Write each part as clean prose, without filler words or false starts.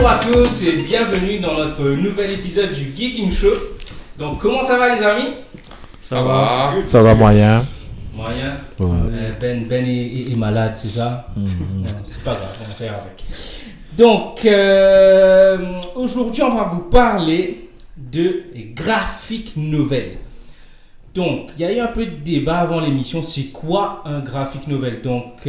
Bonjour à tous et bienvenue dans notre nouvel épisode du Geeking Show. Donc comment ça va les amis? Ça va. Ça va moyen. Moyen. Ouais. Ben est malade, c'est ça? Non, c'est pas grave, on va faire avec. Donc aujourd'hui on va vous parler de graphic novel. Donc il y a eu un peu de débat avant l'émission, c'est quoi un graphic novel? Donc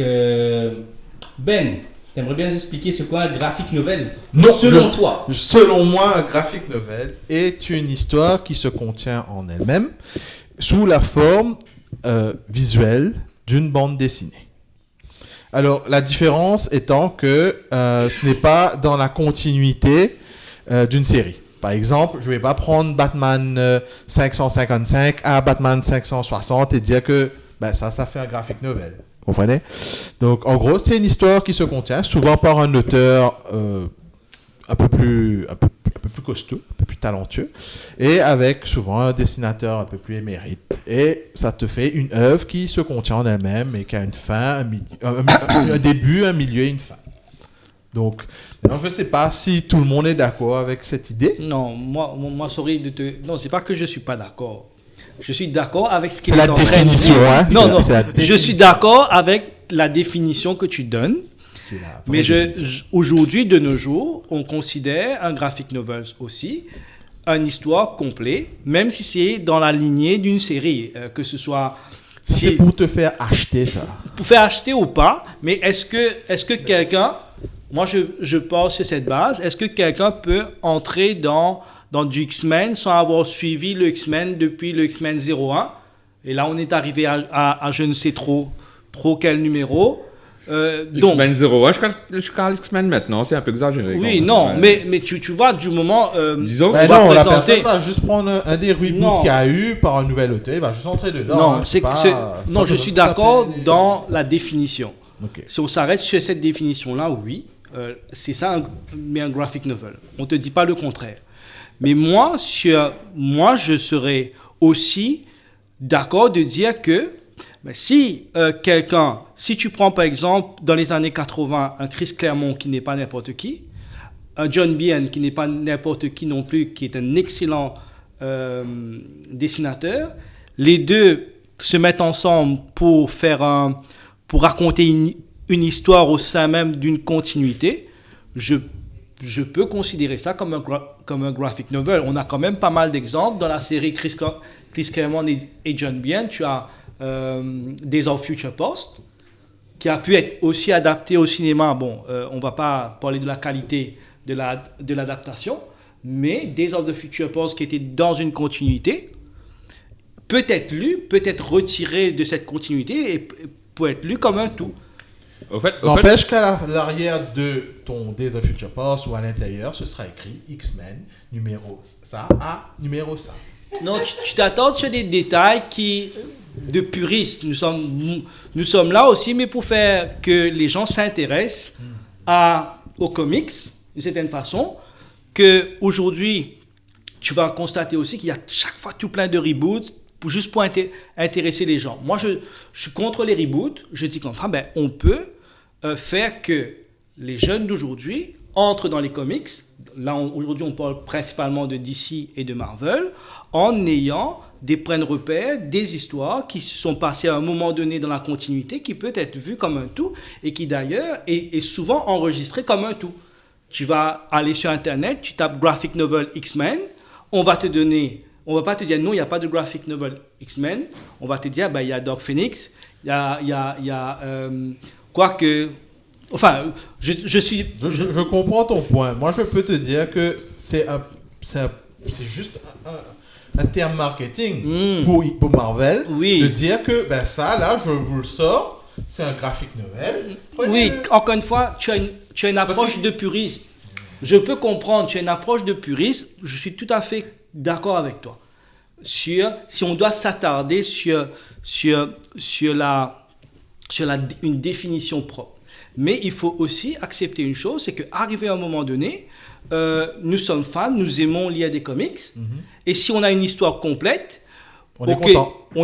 Ben, t'aimerais bien nous expliquer c'est quoi un graphic novel? Non, selon toi. Selon moi, un graphic novel est une histoire qui se contient en elle-même sous la forme visuelle d'une bande dessinée. Alors, la différence étant que ce n'est pas dans la continuité d'une série. Par exemple, je ne vais pas prendre Batman 555 à Batman 560 et dire que ça fait un graphic novel. Vous comprenez? Donc, en gros, c'est une histoire qui se contient, souvent par un auteur un peu plus costaud, un peu plus talentueux, et avec souvent un dessinateur un peu plus émérite. Et ça te fait une œuvre qui se contient en elle-même et qui a une fin, un début, un milieu et une fin. Donc, alors je ne sais pas si tout le monde est d'accord avec cette idée. Non, moi, sorry de te... Non, c'est pas que je suis pas d'accord. Je suis d'accord avec ce qu'il est est en train de définition, dire. hein? Non, Je suis d'accord avec la définition que tu donnes. Mais aujourd'hui, de nos jours, on considère un graphic novel aussi une histoire complète, même si c'est dans la lignée d'une série, que ce soit... C'est pour te faire acheter ça. Pour faire acheter ou pas, mais est-ce que quelqu'un... Moi, je pars sur cette base. Est-ce que quelqu'un peut entrer dans du X-Men sans avoir suivi le X-Men depuis le X-Men 01? Et là, on est arrivé à je ne sais trop quel numéro. X-Men 01, jusqu'à X-Men maintenant, c'est un peu exagéré. Oui, non, mais tu vois, du moment... disons qu'on va présenter... la personne va juste prendre un des reboots qu'il y a eu par un nouvel auteur, il va juste entrer dedans. Non, je suis d'accord dans la définition. Okay. Si on s'arrête sur cette définition-là, oui. C'est ça, mais un graphic novel. On ne te dit pas le contraire. Mais moi, je serais aussi d'accord de dire que si tu prends par exemple dans les années 80 un Chris Claremont qui n'est pas n'importe qui, un John Byrne qui n'est pas n'importe qui non plus, qui est un excellent dessinateur, les deux se mettent ensemble pour raconter une histoire au sein même d'une continuité, je peux considérer ça comme un graphic novel. On a quand même pas mal d'exemples dans la série Chris Claremont et John Byrne. Tu as Days of Future Past, qui a pu être aussi adapté au cinéma. Bon, on va pas parler de la qualité de l'adaptation, mais Days of the Future Past, qui était dans une continuité, peut être lu, peut être retiré de cette continuité et peut être lu comme un tout. N'empêche qu'à l'arrière de ton Days of Future Past ou à l'intérieur, ce sera écrit X-Men numéro ça à numéro ça. Non, tu t'attends sur des détails de puristes. Nous sommes là aussi, mais pour faire que les gens s'intéressent aux comics, d'une certaine façon, qu'aujourd'hui, tu vas constater aussi qu'il y a chaque fois tout plein de reboots, juste pour intéresser les gens. Moi, je suis contre les reboots. Je dis comme ça, on peut faire que les jeunes d'aujourd'hui entrent dans les comics. Là, aujourd'hui, on parle principalement de DC et de Marvel, en ayant des points de repère, des histoires qui se sont passées à un moment donné dans la continuité, qui peut être vues comme un tout, et qui d'ailleurs est souvent enregistré comme un tout. Tu vas aller sur Internet, tu tapes Graphic Novel X-Men, on va pas te dire non, il n'y a pas de graphic novel X-Men. On va te dire, il y a Dark Phoenix, il y a quoique... Enfin, Je comprends ton point. Moi, je peux te dire que c'est juste un terme marketing pour Marvel, de dire que ça, là, je vous le sors, c'est un graphic novel. Oui, encore une fois, tu as une approche de puriste. Je peux comprendre, tu as une approche de puriste, je suis tout à fait d'accord avec toi. Si on doit s'attarder sur une définition propre. Mais il faut aussi accepter une chose, c'est qu'arrivé à un moment donné, nous sommes fans, nous aimons lire des comics, et si on a une histoire complète, on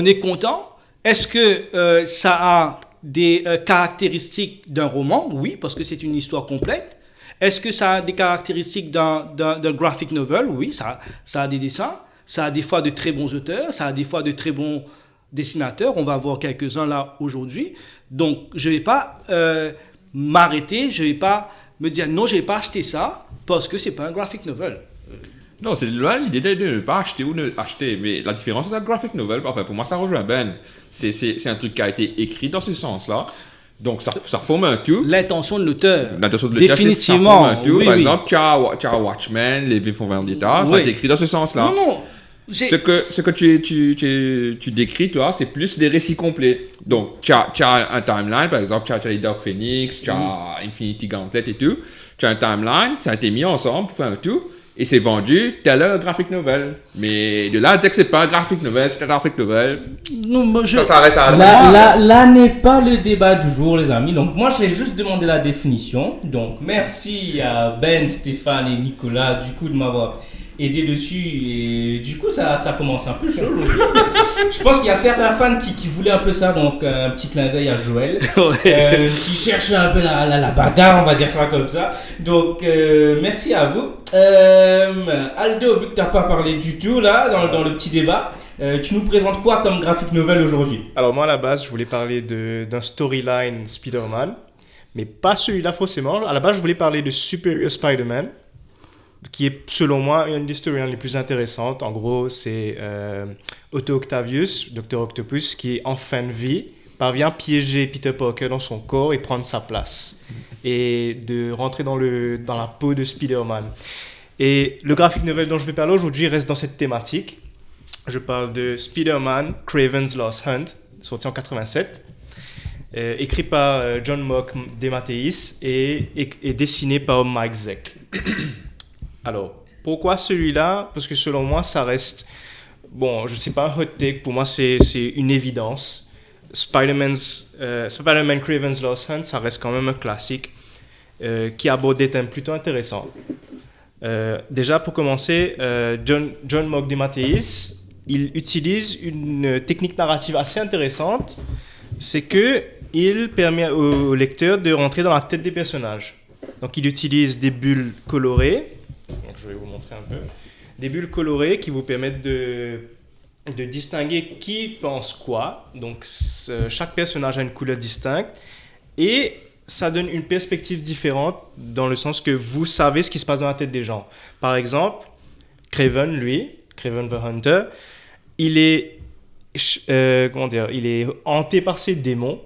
est content. Est-ce que ça a des caractéristiques d'un roman? Oui, parce que c'est une histoire complète. Est-ce que ça a des caractéristiques d'un graphic novel? Oui, ça a des dessins, ça a des fois de très bons auteurs, ça a des fois de très bons dessinateurs. On va voir quelques-uns là aujourd'hui. Donc, je ne vais pas m'arrêter, je ne vais pas me dire non, je ne vais pas acheter ça parce que ce n'est pas un graphic novel. Non, c'est là l'idée de ne pas acheter ou ne acheter. Mais la différence entre un graphic novel, enfin, pour moi, ça rejoint Ben. C'est un truc qui a été écrit dans ce sens-là. Donc, ça forme un tout. L'intention de l'auteur. L'intention de l'auteur, Définitivement. Ça forme un tout. Oui, Par oui. exemple, tu as Watchmen, les V for Vendetta, ça a Oui. été écrit dans ce sens-là. Non, non. Ce que tu décris, toi, c'est plus des récits complets. Donc, tu as un timeline, par exemple, tu as les Dark Phoenix, tu as Infinity Gauntlet et tout. Tu as un timeline, ça a été mis ensemble pour faire un tout. Et c'est vendu tel un graphic novel. Mais de là à dire que c'est pas un graphic novel, c'est un graphic novel, Non, moi, ça reste à Là n'est pas le débat du jour, les amis. Donc, moi, je vais juste demander la définition. Donc, merci à Ben, Stéphane et Nicolas, du coup, de m'avoir aidé dessus. Et du coup, ça commence un peu chaud aujourd'hui. Je pense qu'il y a certains fans qui voulaient un peu ça. Donc, un petit clin d'œil à Joël, qui cherche un peu la bagarre, on va dire ça comme ça. Donc, merci à vous. Aldo, vu que tu n'as pas parlé du tout là, dans le petit débat, tu nous présentes quoi comme graphic novel aujourd'hui? Alors moi à la base je voulais parler d'un storyline Spider-Man, mais pas celui-là forcément. À la base je voulais parler de Superior Spider-Man, qui est selon moi une des storylines les plus intéressantes. En gros c'est Otto Octavius, Dr Octopus, qui est en fin de vie, parvient piéger Peter Parker dans son corps et prendre sa place et de rentrer dans la peau de Spider-Man. Et le graphic novel dont je vais parler aujourd'hui reste dans cette thématique. Je parle de Spider-Man Kraven's Lost Hunt, sorti en 87, écrit par John Mock DeMatteis et dessiné par Mike Zeck. Alors, pourquoi celui-là? Parce que selon moi, ça reste... Bon, je ne sais pas un hot take, pour moi c'est une évidence. Spider-Man Kraven's Lost Hunt, ça reste quand même un classique qui aborde des thèmes plutôt intéressants. Déjà, pour commencer, John Mock DeMatteis, il utilise une technique narrative assez intéressante. C'est qu'il permet au lecteur de rentrer dans la tête des personnages. Donc, il utilise des bulles colorées. Donc, je vais vous montrer un peu. Des bulles colorées qui vous permettent de distinguer qui pense quoi. Donc, chaque personnage a une couleur distincte. Et ça donne une perspective différente dans le sens que vous savez ce qui se passe dans la tête des gens. Par exemple, Kraven the Hunter, il est hanté par ses démons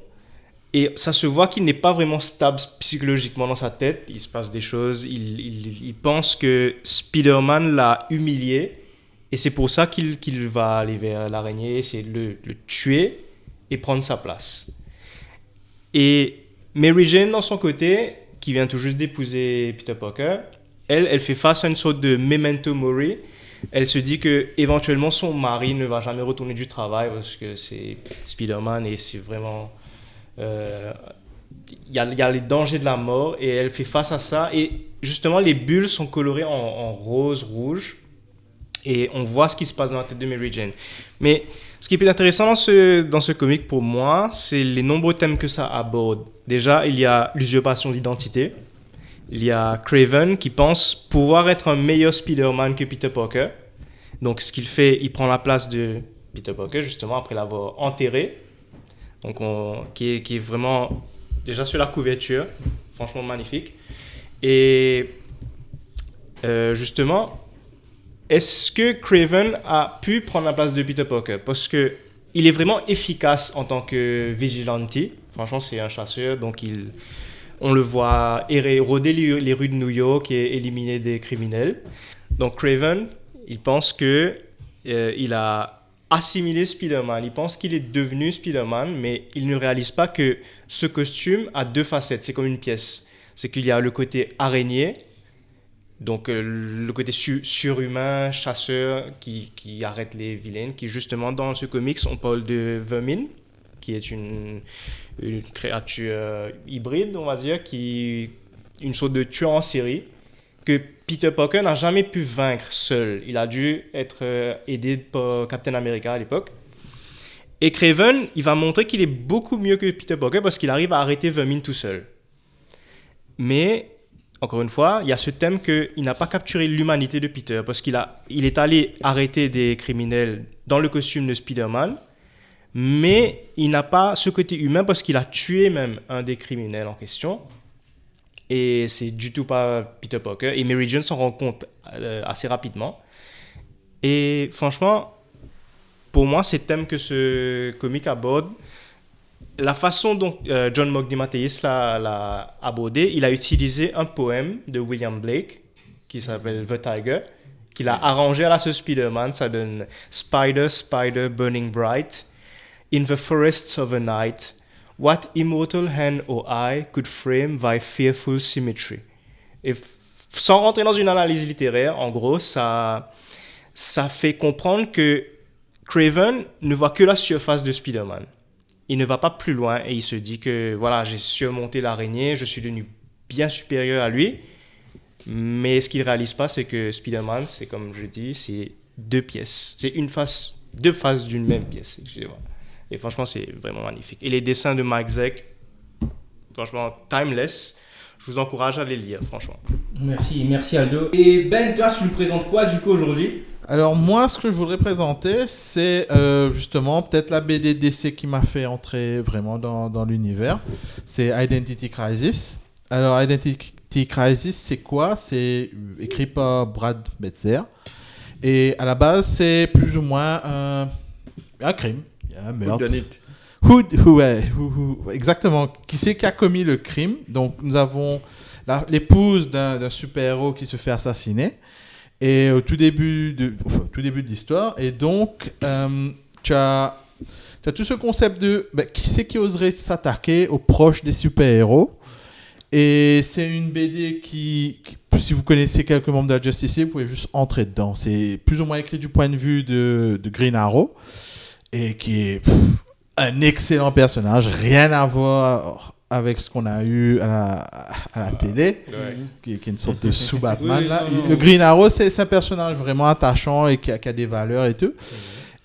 et ça se voit qu'il n'est pas vraiment stable psychologiquement dans sa tête. Il se passe des choses, il pense que Spider-Man l'a humilié et c'est pour ça qu'il va aller vers l'araignée, essayer de le tuer et prendre sa place. Et Mary Jane, dans son côté, qui vient tout juste d'épouser Peter Parker, elle fait face à une sorte de memento mori. Elle se dit que éventuellement son mari ne va jamais retourner du travail parce que c'est Spider-Man et c'est vraiment... Il y a les dangers de la mort et elle fait face à ça. Et justement, les bulles sont colorées en rose, rouge. Et on voit ce qui se passe dans la tête de Mary Jane. Mais ce qui est plus intéressant dans ce comic pour moi, c'est les nombreux thèmes que ça aborde. Déjà, il y a l'usurpation d'identité. Il y a Kraven qui pense pouvoir être un meilleur Spider-Man que Peter Parker. Donc, ce qu'il fait, il prend la place de Peter Parker, justement, après l'avoir enterré. Donc, qui est vraiment déjà sur la couverture. Franchement magnifique. Et justement, est-ce que Kraven a pu prendre la place de Peter Parker? Parce qu'il est vraiment efficace en tant que vigilante. Franchement, c'est un chasseur, donc on le voit rôder les rues de New York et éliminer des criminels. Donc Kraven, il pense qu'il a assimilé Spider-Man. Il pense qu'il est devenu Spider-Man, mais il ne réalise pas que ce costume a deux facettes. C'est comme une pièce. C'est qu'il y a le côté araignée, donc le côté surhumain, chasseur qui arrête les vilains, qui justement dans ce comics, on parle de Vermin, qui est une créature hybride, on va dire, une sorte de tueur en série que Peter Parker n'a jamais pu vaincre seul. Il a dû être aidé par Captain America à l'époque. Et Kraven, il va montrer qu'il est beaucoup mieux que Peter Parker parce qu'il arrive à arrêter Vermin tout seul. Mais encore une fois, il y a ce thème qu'il n'a pas capturé l'humanité de Peter parce il est allé arrêter des criminels dans le costume de Spider-Man, mais il n'a pas ce côté humain parce qu'il a tué même un des criminels en question. Et c'est du tout pas Peter Parker. Et Mary Jane s'en rend compte assez rapidement. Et franchement, pour moi, ces thèmes que ce comic aborde, la façon dont John Mogdy-Mathéis l'a abordé, il a utilisé un poème de William Blake qui s'appelle The Tiger, qu'il a arrangé à la sauce Spider-Man. Ça donne Spider, Spider, burning bright, in the forests of the night, what immortal hand or eye could frame thy fearful symmetry. Et sans rentrer dans une analyse littéraire, en gros, ça fait comprendre que Kraven ne voit que la surface de Spider-Man. Il ne va pas plus loin et il se dit que voilà, j'ai surmonté l'araignée, je suis devenu bien supérieur à lui. Mais ce qu'il ne réalise pas, c'est que Spider-Man, c'est comme je dis, c'est deux pièces. C'est deux faces d'une même pièce. Et franchement, c'est vraiment magnifique. Et les dessins de Mike Zeck, franchement, timeless. Je vous encourage à les lire, franchement. Merci Aldo. Et Ben, toi, tu nous présentes quoi du coup aujourd'hui ? Alors moi, ce que je voudrais présenter, c'est justement peut-être la BD DC qui m'a fait entrer vraiment dans l'univers. C'est Identity Crisis. Alors Identity Crisis, c'est quoi ? C'est écrit par Brad Betzer. Et à la base, c'est plus ou moins un crime. Il y a un meurtre. Exactement. Qui c'est qui a commis le crime ? Donc nous avons l'épouse d'un super-héros qui se fait assassiner. Et au tout début de l'histoire. Et donc, tu as tout ce concept de qui c'est qui oserait s'attaquer aux proches des super-héros. Et c'est une BD qui, si vous connaissez quelques membres de la Justice League, vous pouvez juste entrer dedans. C'est plus ou moins écrit du point de vue de Green Arrow. Et qui est un excellent personnage. Rien à voir avec ce qu'on a eu à la télé, qui est une sorte de sous-Batman. Là. Le Green Arrow, c'est un personnage vraiment attachant et qui a des valeurs et tout.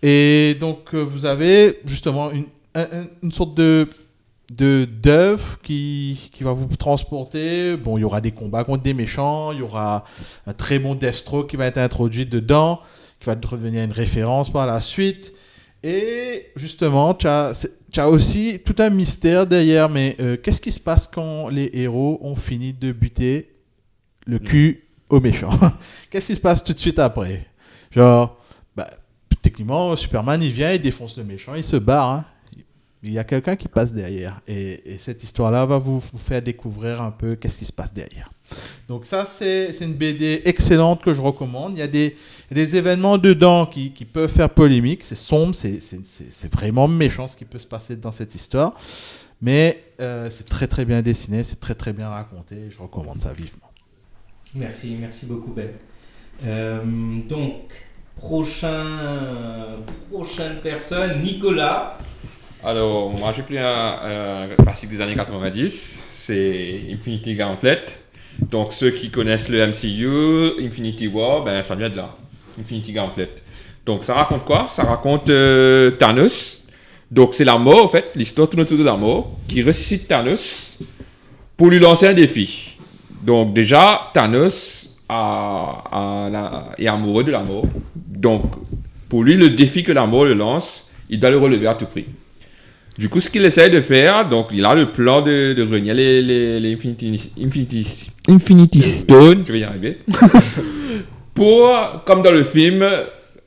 Et donc, vous avez justement une sorte d'œuvre qui va vous transporter. Bon, il y aura des combats contre des méchants, il y aura un très bon Deathstroke qui va être introduit dedans, qui va devenir une référence par la suite. Et justement, tu as aussi tout un mystère derrière, mais qu'est-ce qui se passe quand les héros ont fini de buter le cul aux méchants ? Qu'est-ce qui se passe tout de suite après ? Genre, techniquement, Superman, il vient, il défonce le méchant, il se barre. Hein. Il y a quelqu'un qui passe derrière. Et cette histoire-là va vous faire découvrir un peu qu'est-ce qui se passe derrière. Donc ça, c'est une BD excellente que je recommande. Il y a des événements dedans qui peuvent faire polémique. C'est sombre, c'est vraiment méchant ce qui peut se passer dans cette histoire. Mais c'est très très bien dessiné, c'est très très bien raconté. Je recommande ça vivement. Merci beaucoup Ben. Donc, prochaine personne, Nicolas. Alors, moi j'ai pris un classique des années 90, c'est Infinity Gauntlet. Donc, ceux qui connaissent le MCU, Infinity War, ça vient de là, Infinity Gauntlet. Donc, ça raconte quoi ? Ça raconte Thanos. Donc, c'est la mort, en fait, l'histoire tourne autour de la mort, qui ressuscite Thanos pour lui lancer un défi. Donc, déjà, Thanos est amoureux de la mort. Donc, pour lui, le défi que la mort le lance, il doit le relever à tout prix. Du coup, ce qu'il essaie de faire, donc il a le plan de renier les Infinity Stones, je vais y arriver, pour, comme dans le film,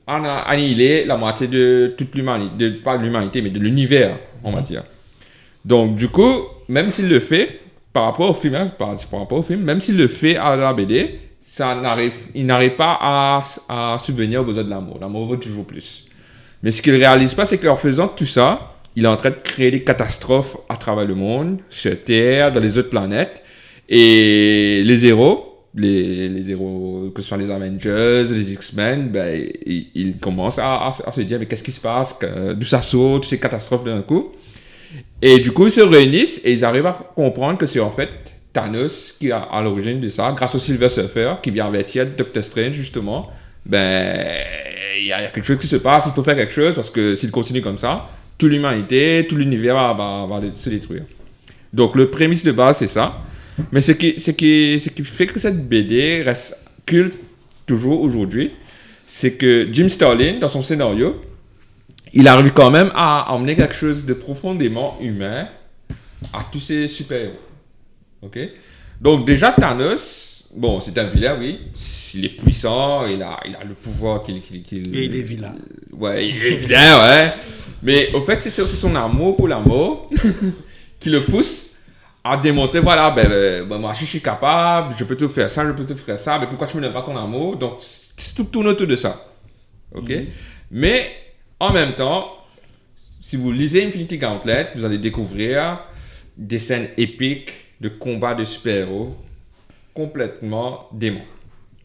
annihiler la moitié de toute l'humanité, pas de l'humanité, mais de l'univers, on va dire. Donc, du coup, même s'il le fait, par rapport au film, même s'il le fait à la BD, il n'arrive pas à subvenir aux besoins de l'amour. L'amour vaut toujours plus. Mais ce qu'il ne réalise pas, c'est qu'en faisant tout ça, il est en train de créer des catastrophes à travers le monde, sur Terre, dans les autres planètes. Et les héros, les héros, que ce soit les Avengers, les X-Men, ils commencent à se dire mais qu'est-ce qui se passe, d'où ça sort, toutes ces catastrophes d'un coup. Et du coup, ils se réunissent et ils arrivent à comprendre que c'est en fait Thanos qui est à l'origine de ça, grâce au Silver Surfer, qui vient avertir Doctor Strange justement. Il y a quelque chose qui se passe, il faut faire quelque chose parce que s'il continue comme ça, toute l'humanité, tout l'univers va se détruire. Donc, le prémisse de base, c'est ça. Mais ce qui fait que cette BD reste culte toujours aujourd'hui, c'est que Jim Starlin, dans son scénario, il arrive quand même à emmener quelque chose de profondément humain à tous ces super-héros. Ok? Donc déjà, Thanos, bon, c'est un vilain, oui. Il est puissant, il a le pouvoir qu'il... Et il est vilain. Ouais, il est vilain, ouais. Mais au fait, c'est aussi son amour pour la mort qui le pousse à démontrer, voilà, moi je suis capable, je peux te faire ça, mais pourquoi tu me donnes pas ton amour? Donc, tout tourne autour de ça. Ok? Mais, en même temps, si vous lisez Infinity Gauntlet, vous allez découvrir des scènes épiques de combats de super-héros complètement démons.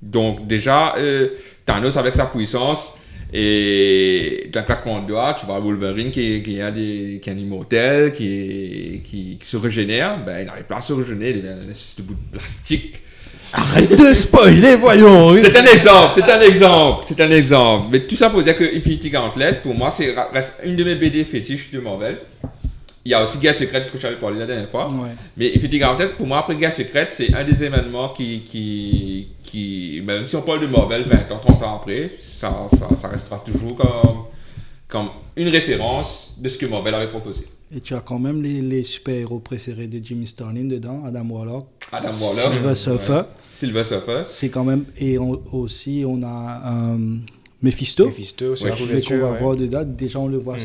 Donc, déjà, Thanos avec sa puissance, et d'un claquement de doigts, tu vois Wolverine qui est un immortel, qui se régénère, il n'arrive pas à se régénérer, il devient une espèce de bout de plastique. Arrête de spoiler, voyons. C'est un exemple. Mais tout ça pour dire que Infinity Gauntlet, pour moi, reste une de mes BD fétiches de Marvel. Il y a aussi Guerre secrète que j'avais parlé la dernière fois. Ouais. Mais Infinity Gauntlet, pour moi, après Guerre secrète, c'est un des événements qui même si on parle de Marvel 20 ans, 30 ans après, ça restera toujours comme une référence de ce que Marvel avait proposé. Et tu as quand même les super-héros préférés de Jimmy Starlin dedans, Adam Warlock, Silver Surfer. Silver Surfer. C'est quand même... Et aussi, on a Mephisto. Mephisto, c'est la couverture. Qu'on va voir dedans. Déjà, on le voit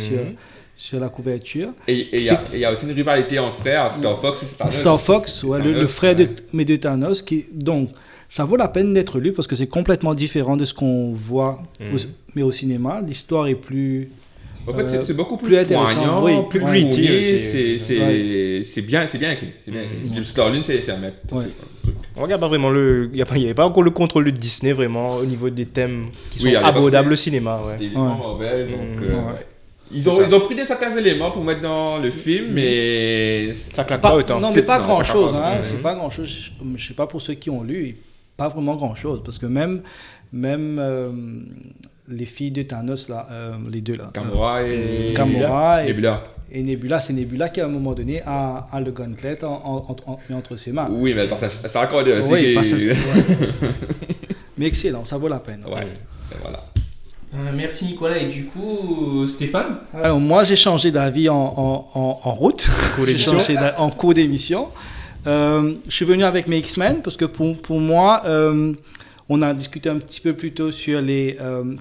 sur la couverture. Et il y a aussi une rivalité entre frères, Star Fox et Thanos. Star Fox, ouais, le frère de Thanos. Donc, ça vaut la peine d'être lu parce que c'est complètement différent de ce qu'on voit mais au cinéma. L'histoire est plus... En fait, c'est beaucoup plus intéressant, poignant, plus gritty. C'est bien écrit. Jim Starlin, c'est un mec. Ouais. On regarde pas vraiment il n'y avait pas encore le contrôle de Disney vraiment au niveau des thèmes qui sont abordables au cinéma. C'était évidemment Marvel, donc... Ils ont pris certains éléments pour mettre dans le film, mais ça claque pas autant. Non, mais pas grand chose. C'est pas grand chose. Je sais pas pour ceux qui ont lu, pas vraiment grand chose, parce que même les filles de Thanos là, les deux là. Gamora et Nebula, c'est Nebula qui à un moment donné a le gauntlet entre ses mains. Oui, mais le passage, ça raccorde aussi. Oui, mais excellent, ça vaut la peine. Ouais, voilà. Merci Nicolas. Et du coup, Stéphane? Alors moi j'ai changé d'avis en route, j'ai changé en cours d'émission. Je suis venu avec mes X-Men parce que pour moi, on a discuté un petit peu plus tôt sur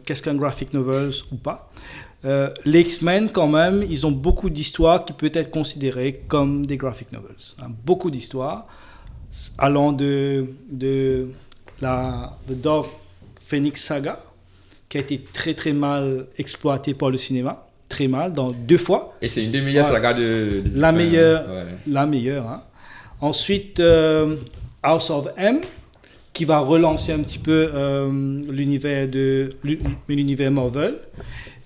qu'est-ce qu'un graphic novels ou pas. Les X-Men quand même, ils ont beaucoup d'histoires qui peuvent être considérées comme des graphic novels. Beaucoup d'histoires allant de The Dark Phoenix Saga, qui a été très très mal exploité par le cinéma, très mal, dans 2 fois. Et c'est une des meilleures sagas de la meilleure. Hein. Ensuite, House of M, qui va relancer un petit peu l'univers Marvel.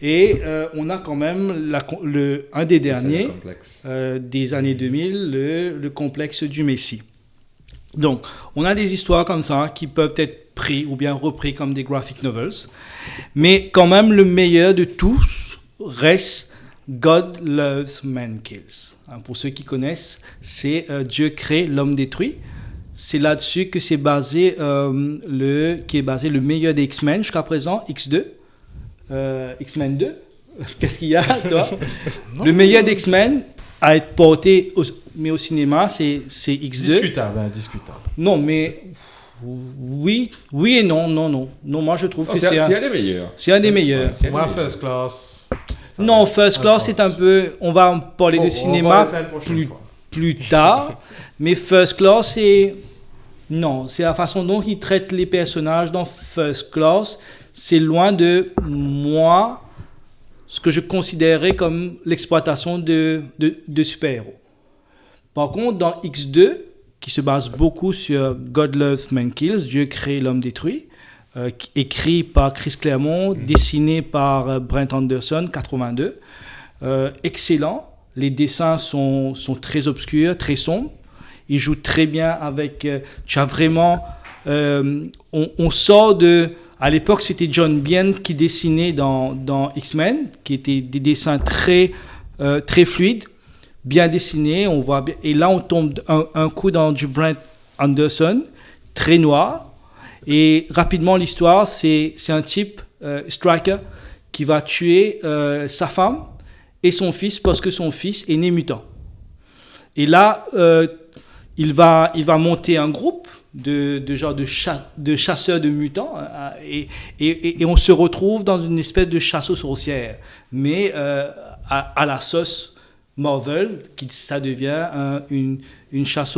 Et on a quand même un des derniers des années 2000, le complexe du Messie. Donc, on a des histoires comme ça qui peuvent être pris ou bien repris comme des graphic novels. Mais quand même, le meilleur de tous reste God Loves Man Kills. Pour ceux qui connaissent, c'est Dieu crée, l'homme détruit. C'est là-dessus que c'est basé le meilleur des X-Men jusqu'à présent, X2. X-Men 2. Qu'est-ce qu'il y a, toi? Le meilleur des X-Men à être porté au cinéma, c'est X2. Discutable. Non, mais oui et non. Non, moi je trouve que c'est un des meilleurs. C'est un des meilleurs. Moi, First Class. Non, First Class, c'est un peu... On va en parler de cinéma plus tard. Mais First Class, c'est la façon dont ils traitent les personnages dans First Class. C'est loin de moi, ce que je considérais comme l'exploitation de super-héros. Par contre, dans X2, qui se base beaucoup sur God Loves Man Kills, Dieu crée, l'homme détruit, écrit par Chris Claremont, dessiné par Brent Anderson, 82. Excellent. Les dessins sont très obscurs, très sombres. Il joue très bien avec... tu as vraiment... on sort de... À l'époque, c'était John Byrne qui dessinait dans X-Men, qui étaient des dessins très fluides, bien dessinés. On voit bien, et là, on tombe un coup dans du Brent Anderson, très noir. Et rapidement, l'histoire, c'est un type, Striker, qui va tuer sa femme et son fils parce que son fils est né mutant. Et là, il va monter un groupe de chasseurs de mutants et on se retrouve dans une espèce de chasse aux sorcières. Mais à la sauce Marvel, ça devient une chasse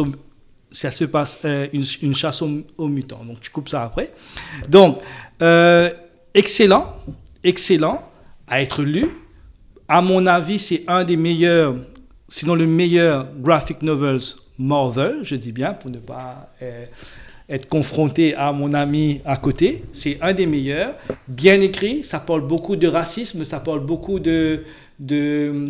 ça se passe une chasse aux mutants. Donc tu coupes ça après. Donc excellent à être lu. À mon avis, c'est un des meilleurs, sinon le meilleur graphic novels Marvel, je dis bien pour ne pas être confronté à mon ami à côté. C'est un des meilleurs, bien écrit. Ça parle beaucoup de racisme, ça parle beaucoup de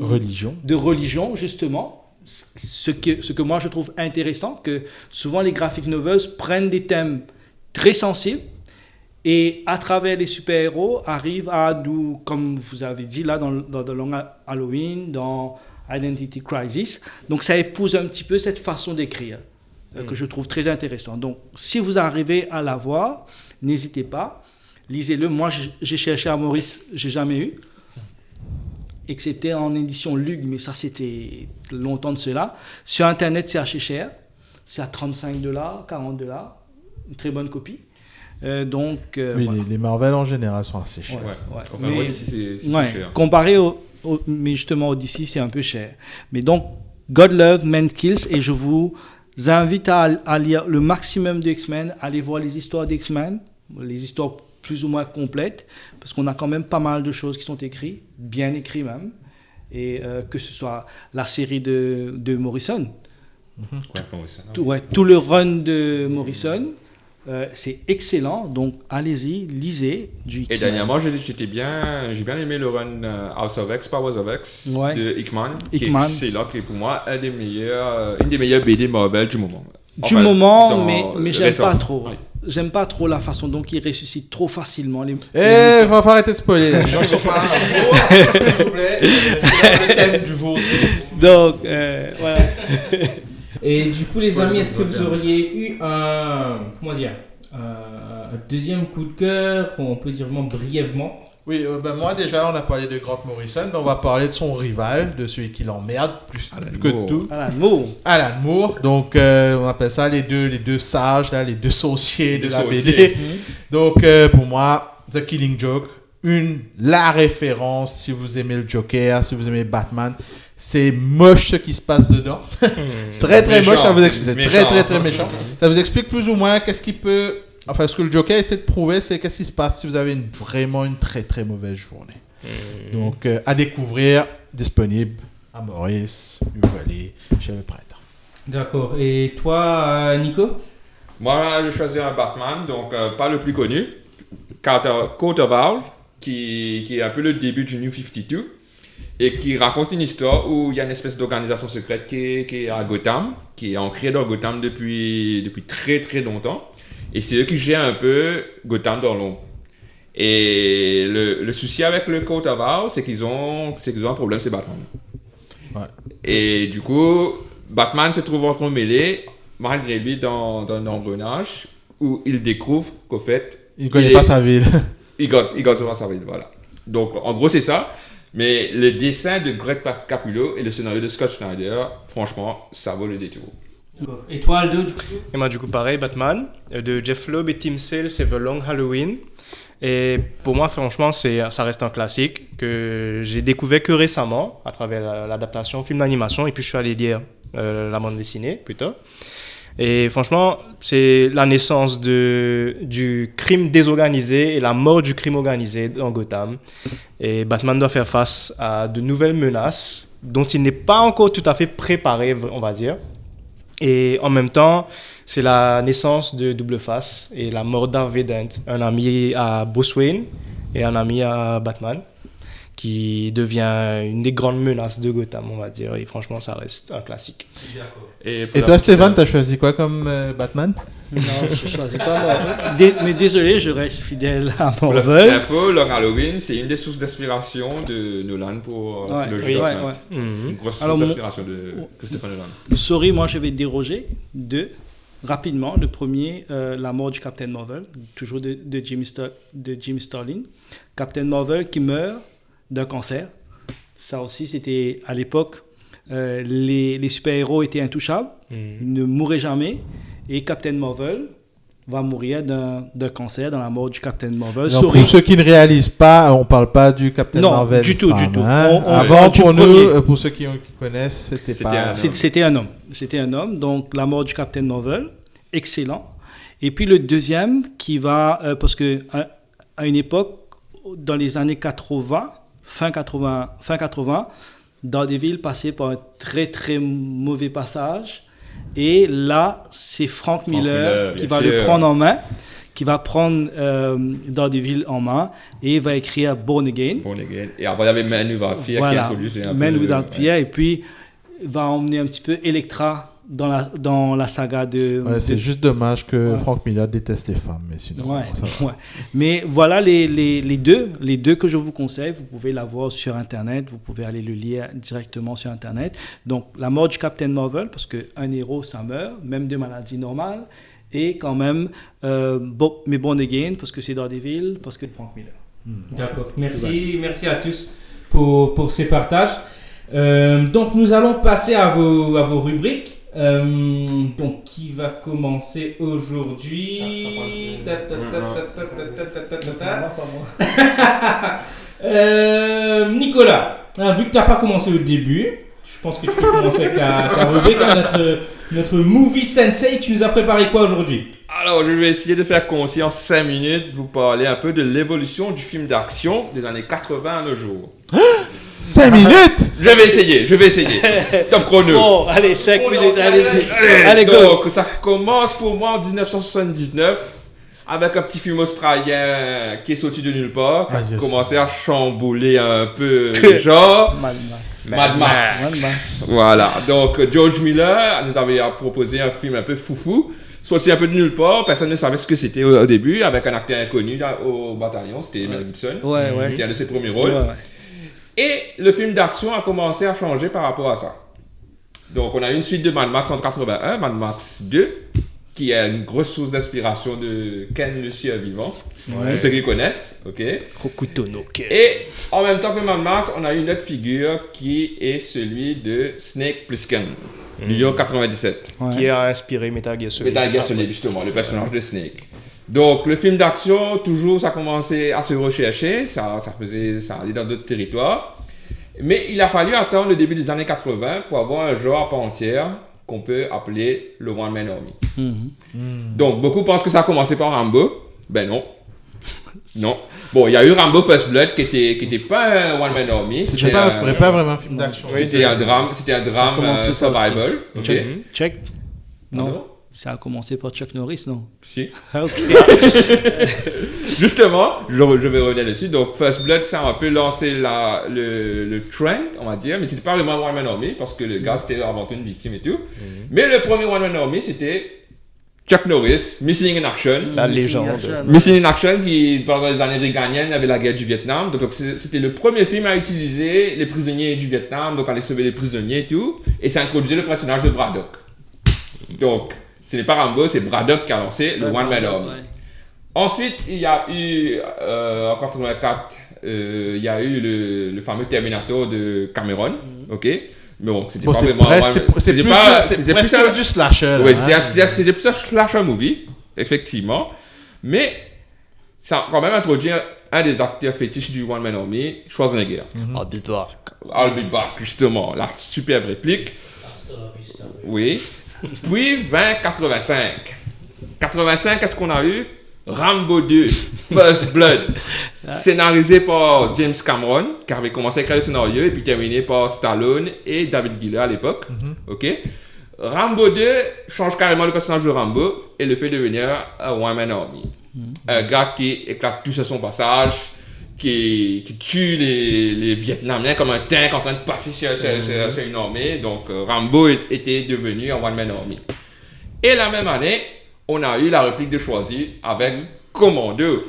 religion justement. Ce que moi je trouve intéressant, que souvent les graphic novels prennent des thèmes très sensibles et à travers les super-héros arrivent à, comme vous avez dit là, dans The Long Halloween, dans Identity Crisis. Donc ça épouse un petit peu cette façon d'écrire que je trouve très intéressant. Donc si vous arrivez à la voir, n'hésitez pas, lisez-le. Moi j'ai cherché à Maurice, j'ai jamais eu. Excepté en édition Lug, mais ça c'était longtemps de cela. Sur Internet, c'est assez cher. C'est à $35, $40, une très bonne copie. Oui, voilà. les Marvel en général sont assez chers. Mais, c'est cher. Comparé mais justement au DC, c'est un peu cher. Mais donc, God Love, Man Kills, et je vous invite à lire le maximum de X-Men, aller voir les histoires d'X-Men, les histoires plus ou moins complètes, parce qu'on a quand même pas mal de choses qui sont écrites, bien écrites même, et que ce soit la série de Morrison, tout le run de Morrison, c'est excellent, donc allez-y, lisez du X-Men. Et dernièrement, j'ai bien aimé le run House of X, Powers of X de Hickman, qui est excellent, qui est pour moi une des meilleures BD Marvel du moment. Mais j'aime pas trop. Oui. J'aime pas trop la façon dont il ressuscite trop facilement les... faut arrêter de spoiler. Les gens ne sont pas s'il vous plaît. C'est le thème du jour aussi. Donc, voilà. Et du coup, les amis, est-ce que vous auriez eu un deuxième coup de cœur, on peut dire vraiment brièvement? Oui, moi déjà, on a parlé de Grant Morrison, mais on va parler de son rival, de celui qui l'emmerde plus que tout. Alan Moore. Donc, on appelle ça les deux sages, là, les deux sorciers de la BD. Donc, pour moi, The Killing Joke, la référence, si vous aimez le Joker, si vous aimez Batman, c'est moche ce qui se passe dedans. Très, très moche, ça vous explique. C'est très, très, très méchant. Ça vous explique plus ou moins qu'est-ce qui peut... Enfin, ce que le Joker essaie de prouver, c'est qu'est-ce qui se passe si vous avez vraiment une très très mauvaise journée. Donc, à découvrir, disponible à Maurice, Uvalé, chez le prêtre. D'accord. Et toi, Nico? Moi, j'ai choisi un Batman, donc pas le plus connu, Court of Owls, qui est un peu le début du New 52, et qui raconte une histoire où il y a une espèce d'organisation secrète qui est à Gotham, qui est ancrée dans Gotham depuis très très longtemps. Et c'est eux qui gèrent un peu Gotham dans l'ombre. Et le souci avec le Court of Owls, c'est qu'ils ont un problème, c'est Batman. Ouais, et du coup, Batman se trouve entremêlé, malgré lui, dans un engrenage où il découvre qu'au fait... Il ne connaît pas sa ville. Il connaît pas sa ville, voilà. Donc, en gros, c'est ça. Mais le dessin de Greg Capullo et le scénario de Scott Snyder, franchement, ça vaut le détour. Et toi, Aldo, du coup? Et moi, du coup, pareil, Batman, de Jeff Loeb et Tim Sale, c'est The Long Halloween. Et pour moi, franchement, ça reste un classique que j'ai découvert que récemment, à travers l'adaptation film d'animation, et puis je suis allé lire la bande dessinée, plutôt. Et franchement, c'est la naissance du crime désorganisé et la mort du crime organisé dans Gotham. Et Batman doit faire face à de nouvelles menaces dont il n'est pas encore tout à fait préparé, on va dire. Et en même temps, c'est la naissance de Double Face et la mort d'Harvey Dent, un ami à Bruce Wayne et un ami à Batman, qui devient une des grandes menaces de Gotham, on va dire. Et franchement, ça reste un classique. Et toi, Stéphane, t'as choisi quoi comme Batman? Non, je ne choisis pas Marvel. Mais désolé, je reste fidèle à Marvel. Pour la petite info, Long Halloween, c'est une des sources d'inspiration de Nolan pour le jeu. Une grosse source d'inspiration de Christopher Nolan. Sorry, moi je vais déroger de rapidement. Le premier, la mort du Captain Marvel, toujours de Jim Starlin. Captain Marvel qui meurt d'un cancer. Ça aussi, c'était à l'époque, les super-héros étaient intouchables, ils ne mourraient jamais. Et Captain Marvel va mourir d'un cancer, dans la mort du Captain Marvel. Non, pour ceux qui ne réalisent pas, on ne parle pas du Captain Marvel. Non, du tout. Hein. On Avant, du pour premier. nous, pour ceux qui connaissent, C'était un homme. C'était un homme. Donc, la mort du Captain Marvel, excellent. Et puis le deuxième qui va... parce que à une époque, dans les années 80, fin 80, Daredevil passait par un très, très mauvais passage. Et là, c'est Frank Miller qui va le prendre en main, qui va prendre Daredevil en main et va écrire Born Again. Et après, il y avait Man Without Fear qui introduisait un peu... Man Without Fear, et puis va emmener un petit peu Elektra dans la saga de... Ouais, c'est juste dommage que Frank Miller déteste les femmes, mais sinon... Ouais. Mais voilà les deux que je vous conseille. Vous pouvez la voir sur Internet, vous pouvez aller le lire directement sur Internet. Donc, la mort du Captain Marvel, parce qu'un héros, ça meurt, même de maladies normales, et quand même, mais Born Again, parce que c'est Daredevil, parce que c'est Frank Miller. D'accord, merci à tous pour ces partages. Donc, nous allons passer à vos rubriques. Donc, qui va commencer aujourd'hui? Nicolas, vu que tu n'as pas commencé au début, je pense que tu peux commencer avec ta rubrique. Notre movie sensei, tu nous as préparé quoi aujourd'hui? Alors, je vais essayer de faire concis en 5 minutes, vous parler un peu de l'évolution du film d'action des années 80 à nos jours. 5 minutes? Je vais essayer. Top chrono. Bon, allez, 5 minutes, allez, go. Donc, ça commence pour moi en 1979 avec un petit film australien qui est sorti de nulle part, qui a commencé à chambouler un peu le genre. Mad Max. Voilà. Donc, George Miller nous avait proposé un film un peu foufou, sorti un peu de nulle part. Personne ne savait ce que c'était au début, avec un acteur inconnu au bataillon. C'était Mel Gibson. C'était un de ses premiers rôles. Et le film d'action a commencé à changer par rapport à ça. Donc, on a une suite de Mad Max en 81, Mad Max 2, qui est une grosse source d'inspiration de Ken le survivant, pour ceux qui connaissent, ok. Et en même temps que Mad Max, on a une autre figure qui est celui de Snake Plissken, Lyon 97. Qui a inspiré Metal Gear Solid. Metal Gear Solid, justement, le personnage de Snake. Donc, le film d'action, toujours, ça commençait à se rechercher, ça allait dans d'autres territoires. Mais il a fallu attendre le début des années 80 pour avoir un genre à part entière qu'on peut appeler le One Man Army. Donc, beaucoup pensent que ça a commencé par Rambo. Ben non. Non. Bon, il y a eu Rambo First Blood qui était pas un One Man Army. C'était pas vraiment un film d'action. C'était un drame survival. Check. Non. Ça a commencé par Chuck Norris, non? Si. Ok. Justement, je vais revenir dessus. Donc, First Blood, ça a un peu lancé le trend, on va dire. Mais c'était pas vraiment One Man Army parce que le gars, c'était avant tout une victime et tout. Mais le premier One Man Army, c'était Chuck Norris, Missing in Action. La légende. Missing in Action, qui, pendant les années réganiennes, avait la guerre du Vietnam. Donc, c'était le premier film à utiliser les prisonniers du Vietnam, donc aller sauver les prisonniers et tout. Et ça introduisait le personnage de Braddock. Donc, ce n'est pas Rambo, c'est Braddock qui a lancé le One Man Army. Ensuite, il y a eu, en 84, il y a eu le fameux Terminator de Cameron, ok? Mais bon, c'était pas vraiment... C'était plus du slasher. Oui, c'était plus un slasher movie, effectivement. Mais ça a quand même introduit un des acteurs fétiches du One Man Army, Schwarzenegger. I'll be back, justement, la superbe réplique. Oui. Puis 85. 85, qu'est-ce qu'on a eu? Rambo 2, First Blood, scénarisé par James Cameron, qui avait commencé à écrire le scénario, et puis terminé par Stallone et David Giller à l'époque. Ok. Rambo 2 change carrément le personnage de Rambo et le fait devenir un One Man Army. Un gars qui éclate tout sur son passage, qui tue les Vietnamiens comme un tank en train de passer sur une armée. Donc Rambo était devenu un One Man Army. Et la même année, on a eu la réplique de Choisy avec Commando,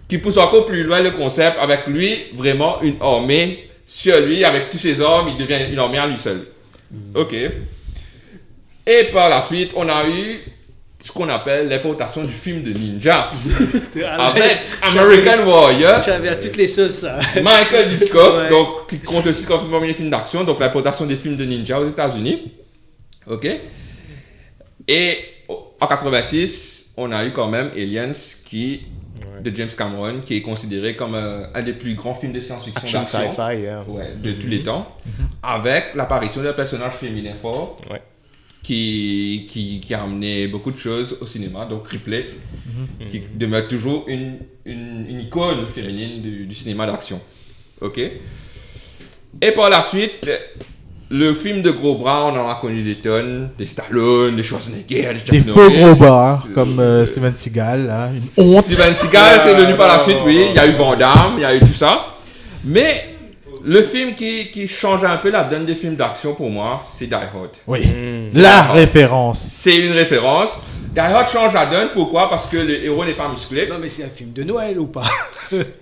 qui pousse encore plus loin le concept avec lui, vraiment une armée sur lui, avec tous ses hommes, il devient une armée à lui seul. Ok. Et par la suite, on a eu ce qu'on appelle l'importation du film de ninja avec American Warrior. Tu avais à toutes les sauces, ça. Michael Dudikoff, Ouais. donc, qui compte aussi comme premier film d'action, donc l'importation des films de ninja aux États-Unis. Ok. Et en 86, on a eu quand même Aliens de James Cameron, qui est considéré comme un des plus grands films de science-fiction Action d'action sci-fi, yeah. de tous les temps, avec l'apparition d'un personnage féminin fort Ouais. qui a amené beaucoup de choses au cinéma, donc Ripley, qui demeure toujours une icône féminine du cinéma d'action. Ok. Et par la suite, le film de gros bras, on en a connu des tonnes, des Stallone, des Schwarzenegger, des Chuck Des faux Norris. gros bas, comme Steven Seagal, là. Une honte. Steven Seagal, c'est venu par la suite, oui. Il y a eu Van Damme, il y a eu tout ça. Mais le film qui change un peu la donne des films d'action pour moi, c'est Die Hard. Oui. La référence. C'est une référence. Die Hard change la donne, pourquoi? Parce que le héros n'est pas musclé. Non, mais c'est un film de Noël ou pas?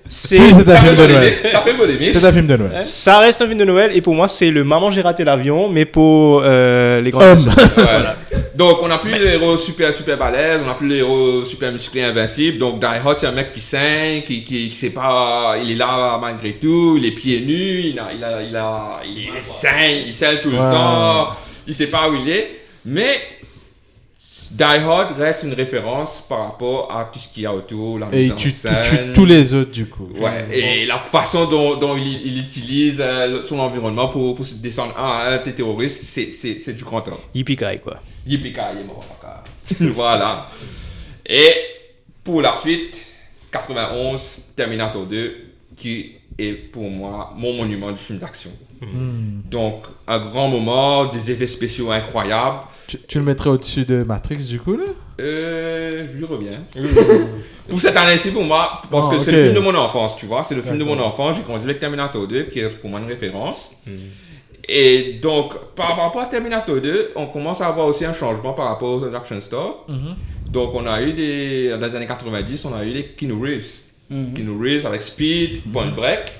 C'est Oui, c'est un Ça film fait de Noël. polémique. Ça fait polémique. C'est un film de Noël. Ça reste un film de Noël et pour moi c'est le Maman j'ai raté l'avion mais pour les grandes Homme. personnes. Voilà. Donc, on n'a plus le héros super balèze, on n'a plus le héros super musclé invincible. Donc, Die Hard, c'est un mec qui saigne, qui sait pas, il est là malgré tout, il est pieds nus, il saigne, il saigne tout le Ouais. temps, il sait pas où il est. Mais Die Hard reste une référence par rapport à tout ce qu'il y a autour, la Et mise il en tue scène. tous les autres, du coup. Ouais, et la façon dont il utilise son environnement pour se descendre à un des terroristes, c'est du grand temps. Yippee-ki quoi. Yippee-ki, il est mort, voilà. Et pour la suite, 91, Terminator 2, qui est pour moi mon monument du film d'action. Donc, un grand moment, des effets spéciaux incroyables. Tu le mettrais au-dessus de Matrix, du coup, là? Je lui reviens. Pour cette année-ci, pour moi, parce que c'est ok. le film de mon enfance, tu vois. C'est le film de mon D'accord. enfance. J'ai grandi avec Terminator 2, qui est pour moi une référence. Et donc, par rapport à Terminator 2, on commence à avoir aussi un changement par rapport aux action stars. Donc, on a eu dans les années 90, on a eu les Keanu Reeves. Keanu Reeves avec Speed, Point Break.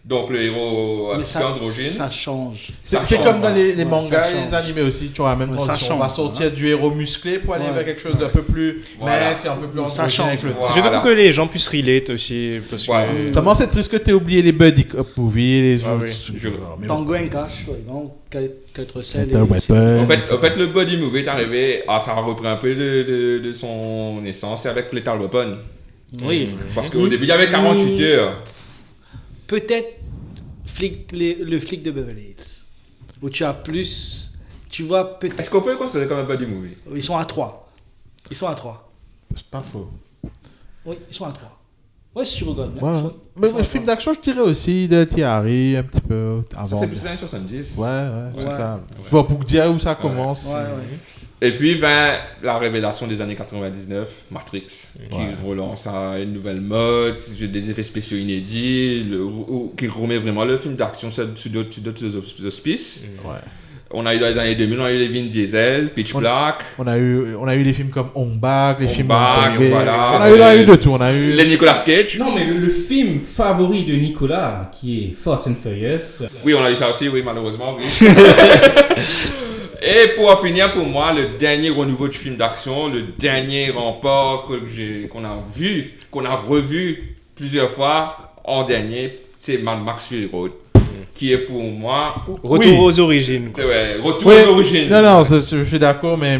Donc, le héros un Mais petit peu androgyne. ça change. C'est change, comme dans les Ouais, mangas ça et les change. animés aussi, tu auras la même Ouais, ça transition. On va change, sortir du héros musclé pour aller Ouais. vers quelque chose d'un peu plus Voilà. mince et un peu plus Ça androgyne change. avec le temps. C'est surtout Voilà. pour que les gens puissent relate aussi parce que Ouais. Ça m'en c'est triste que tu aies oublié les buddy cop movies, les Ah autres. oui. trucs. Mais bon. Tango and Cash, par exemple, 4 scènes. Lethal Weapon. En fait, le body movie est arrivé, ça a repris un peu de son essence avec Lethal Weapon. Oui. Parce qu'au début, il y avait 48 heures. Peut-être le flic de Beverly Hills. Où tu as plus. Tu vois, peut-être. Est-ce qu'on peut le considérer comme un body movie? Ils sont à 3. Ils sont à 3. C'est pas faux. Oui, ils sont à 3. Ouais, si tu regardes bien. Ouais. ils sont Mais à le film 3. d'action, je dirais aussi de Thierry, un petit peu Ça, avant. c'est plus les années 70. Ouais, Ouais. c'est ça. Je vois pour dire où ça commence. Ouais, ouais. Et puis vint la révélation des années 99, Matrix, qui Ouais. relance à une nouvelle mode, des effets spéciaux inédits, qui remet vraiment le film d'action sur d'autres auspices. Ouais. On a eu dans les années 2000, on a eu les Vin Diesel, Pitch Black, On a eu les films comme On Back, les On films Back, Unbreakable. voilà. On a eu de tout. On a eu. les Nicolas Cage. Non, mais le film favori de Nicolas, qui est Fast and Furious. Oui, on a eu ça aussi, oui, malheureusement, oui. Et pour en finir, pour moi, le dernier renouveau du film d'action, le dernier rempart qu'on a revu plusieurs fois en dernier, c'est Mad Max Fury Road, qui est pour moi retour Oui. aux origines. quoi. retour Oui. aux origines. Non, je suis d'accord, mais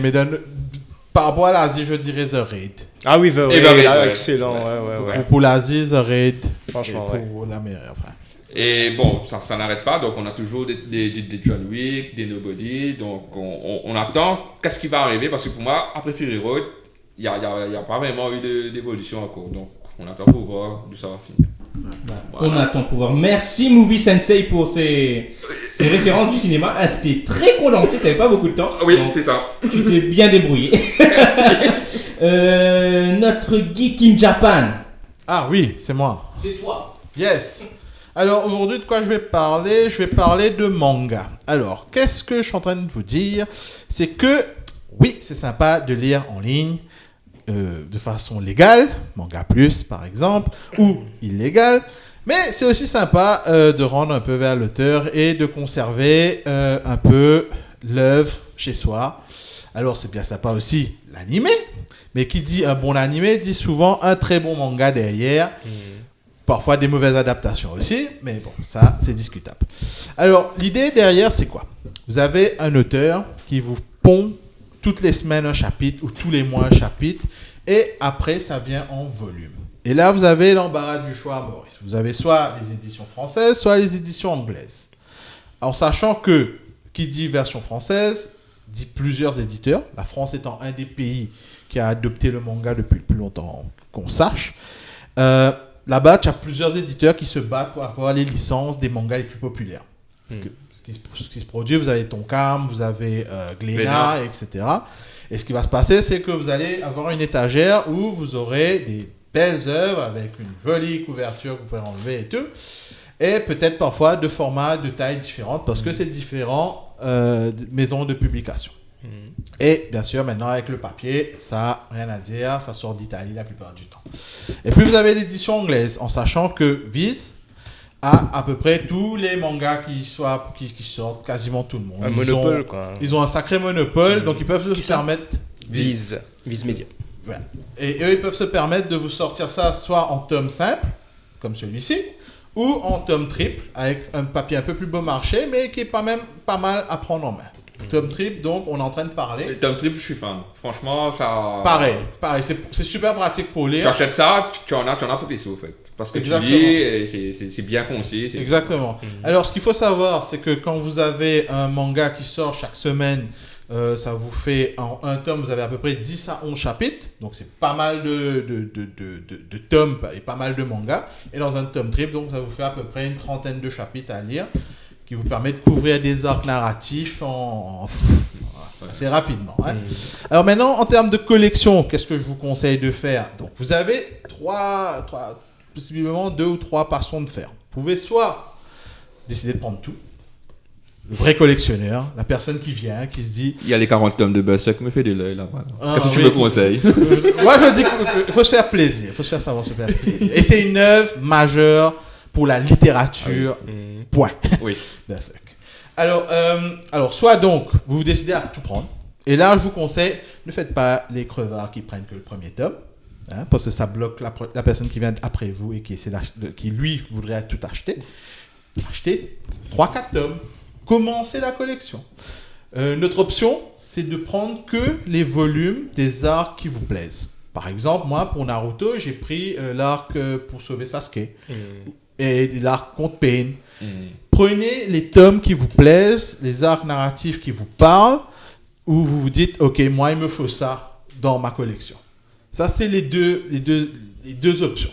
par rapport à l'Asie, je dirais The Raid. Ah oui, The Raid, Et The Raid, ah, ouais. excellent, Ouais. ouais. Pour l'Asie, The Raid. Franchement, Et ouais. pour l'Amérique, enfin. Et bon, ça n'arrête pas, donc on a toujours des John Wick, des Nobody, donc on attend qu'est-ce qui va arriver, parce que pour moi, après Fury Road, il n'y a pas vraiment eu d'évolution encore, donc on attend pour voir d'où ça va finir. On attend pour voir. Merci Movie Sensei pour ces références du cinéma. Ah, c'était très condensé, t'avais pas beaucoup de temps. Oui, Donc, c'est ça. tu t'es bien débrouillé. Notre Geek in Japan. Ah oui, c'est moi. C'est toi. Yes. Alors aujourd'hui, de quoi je vais parler? Je vais parler de manga. Alors, qu'est-ce que je suis en train de vous dire? C'est que, oui, c'est sympa de lire en ligne de façon légale, Manga Plus par exemple, ou illégale, mais c'est aussi sympa de rendre un peu vers l'auteur et de conserver un peu l'œuvre chez soi. Alors c'est bien sympa aussi la animé. Mais qui dit un bon animé dit souvent un très bon manga derrière. Parfois des mauvaises adaptations aussi, mais bon, ça, c'est discutable. Alors, l'idée derrière, c'est quoi? Vous avez un auteur qui vous pond toutes les semaines un chapitre ou tous les mois un chapitre, et après, ça vient en volume. Et là, vous avez l'embarras du choix à Maurice. Vous avez soit les éditions françaises, soit les éditions anglaises. En sachant que, qui dit version française, dit plusieurs éditeurs, la France étant un des pays qui a adopté le manga depuis le plus longtemps qu'on sache. Là-bas, tu as plusieurs éditeurs qui se battent pour avoir les licences des mangas les plus populaires. Ce qui se produit, vous avez Tonkam, vous avez Glénat, etc. Et ce qui va se passer, c'est que vous allez avoir une étagère où vous aurez des belles œuvres avec une jolie couverture que vous pouvez enlever et tout. Et peut-être parfois de formats, de tailles différentes parce que c'est différent maisons de publication. Et bien sûr, maintenant avec le papier, ça n'a rien à dire, ça sort d'Italie la plupart du temps. Et puis vous avez l'édition anglaise, en sachant que Viz a à peu près tous les mangas qui sortent, quasiment tout le monde. Un monopole, quoi. Ils ont un sacré monopole, donc ils peuvent se permettre... Viz Media. Voilà. Et eux, ils peuvent se permettre de vous sortir ça soit en tome simple, comme celui-ci, ou en tome triple, avec un papier un peu plus beau marché, mais qui est pas mal à prendre en main. Tome triple, donc on est en train de parler. Le tome triple, je suis fan. Franchement, ça. Pareil, c'est super pratique pour lire. Tu achètes ça, tu en as pour tes sous, en fait. Parce que Exactement. tu lis, et c'est bien concis. Exactement. Alors, ce qu'il faut savoir, c'est que quand vous avez un manga qui sort chaque semaine, ça vous fait, en un tome, vous avez à peu près 10 à 11 chapitres. Donc, c'est pas mal de tomes et pas mal de mangas. Et dans un tome triple, donc, ça vous fait à peu près une trentaine de chapitres à lire, qui vous permet de couvrir des arcs narratifs assez rapidement. Hein. Alors maintenant, en termes de collection, qu'est-ce que je vous conseille de faire? Donc, vous avez possiblement 2 ou 3 façons de faire. Vous pouvez soit décider de prendre tout, le vrai collectionneur, la personne qui vient, qui se dit... Il y a les 40 tomes de Berserk qui me fait de l'œil là-bas. Qu'est-ce que tu oui. me conseilles? Moi, je dis qu'il faut se faire plaisir, il faut se faire savoir se faire plaisir. Et c'est une œuvre majeure pour la littérature. Point. Oui. Berserk. Alors, soit donc, vous décidez à tout prendre. Et là, je vous conseille, ne faites pas les crevards qui prennent que le premier tome. Hein, parce que ça bloque la personne qui vient après vous et qui lui, voudrait tout acheter. Achetez 3-4 tomes. Commencez la collection. Notre option, c'est de prendre que les volumes des arcs qui vous plaisent. Par exemple, moi, pour Naruto, j'ai pris l'arc pour sauver Sasuke. Et l'arc contre Pain. Prenez les tomes qui vous plaisent, les arcs narratifs qui vous parlent, où vous vous dites, ok, moi il me faut ça dans ma collection. Ça, c'est les deux options.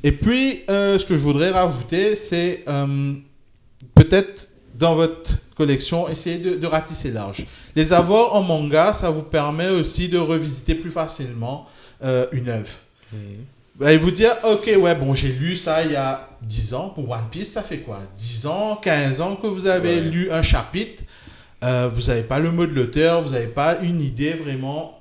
Et puis, ce que je voudrais rajouter, c'est peut-être dans votre collection, essayez de ratisser large. Les avoir en manga, ça vous permet aussi de revisiter plus facilement une œuvre. Vous allez vous dire, ok, ouais, bon, j'ai lu ça il y a 10 ans. Pour One Piece, ça fait quoi? 10 ans, 15 ans que vous avez lu un chapitre. Vous n'avez pas le mot de l'auteur, vous n'avez pas une idée vraiment.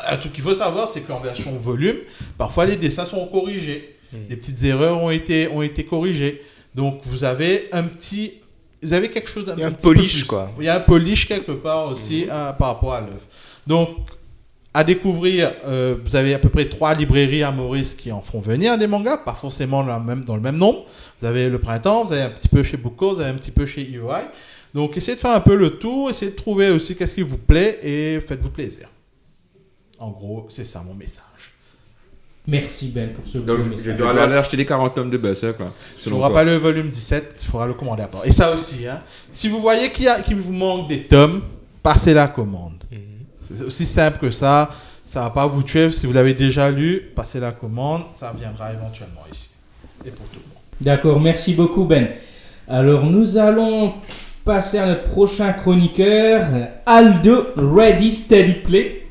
Un truc qu'il faut savoir, c'est qu'en version volume, parfois les dessins sont corrigés. Les petites erreurs ont été corrigées. Donc, vous avez quelque chose d'un petit peu plus. Il y a un polish, quoi. Il y a un polish quelque part aussi par rapport à l'œuvre. Donc, à découvrir, vous avez à peu près 3 librairies à Maurice qui en font venir des mangas, pas forcément dans le même nombre. Vous avez le Printemps, vous avez un petit peu chez Boko, vous avez un petit peu chez IOI. Donc, essayez de faire un peu le tour, essayez de trouver aussi qu'est-ce qui vous plaît et faites-vous plaisir. En gros, c'est ça mon message. Merci Ben pour ce beau Donc, je message. dois aller acheter les 40 tomes de Berserk, là. Il n'y aura pas le volume 17, il faudra le commander à part. Et ça aussi, hein, si vous voyez qu'il vous manque des tomes, passez la commande. C'est aussi simple que ça. Ça ne va pas vous tuer. Si vous l'avez déjà lu, passez la commande. Ça viendra éventuellement ici. Et pour tout le monde. D'accord, merci beaucoup Ben. Alors nous allons passer à notre prochain chroniqueur, Aldo, Ready Steady Play.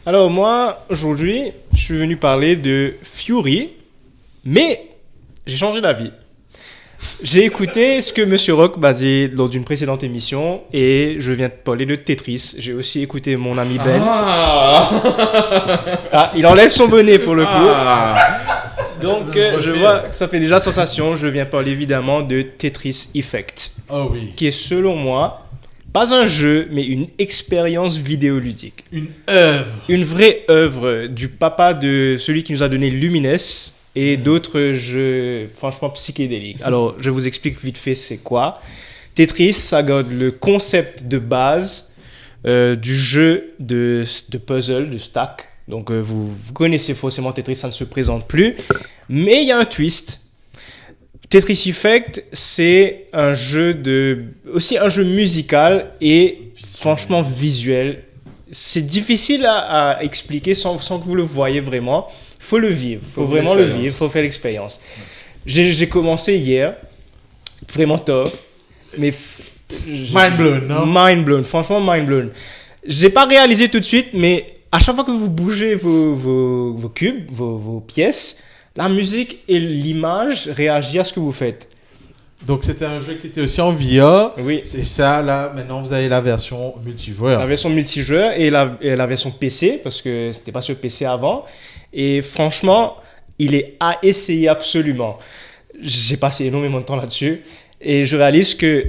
Alors moi, aujourd'hui, je suis venu parler de Fury, mais j'ai changé d'avis. J'ai écouté ce que Monsieur Rock m'a dit lors d'une précédente émission et je viens de parler de Tetris. J'ai aussi écouté mon ami Ben. Ah, il enlève son bonnet pour le coup. Donc, je vois que ça fait déjà sensation. Je viens parler évidemment de Tetris Effect. Oh oui. Qui est selon moi pas un jeu, mais une expérience vidéoludique. Une œuvre. Une vraie œuvre du papa de celui qui nous a donné Lumines et d'autres jeux franchement psychédéliques. Alors, je vous explique vite fait c'est quoi. Tetris, ça garde le concept de base du jeu de puzzle, de stack. Donc, vous connaissez forcément Tetris, ça ne se présente plus. Mais il y a un twist. Tetris Effect, c'est aussi un jeu musical et franchement visuel. C'est difficile à expliquer sans que vous le voyez vraiment. Il faut le vivre, il faut vraiment le vivre, il faut faire l'expérience. J'ai commencé hier, vraiment top, mais Mind blown, non? Mind blown, franchement mind blown. J'ai pas réalisé tout de suite, mais à chaque fois que vous bougez vos cubes, vos pièces, la musique et l'image réagissent à ce que vous faites. Donc c'était un jeu qui était aussi en VR. Oui. C'est ça, là, maintenant vous avez la version multijoueur. La version multijoueur et la version PC, parce que c'était pas sur PC avant. Et franchement, il est à essayer absolument. J'ai passé énormément de temps là-dessus. Et je réalise que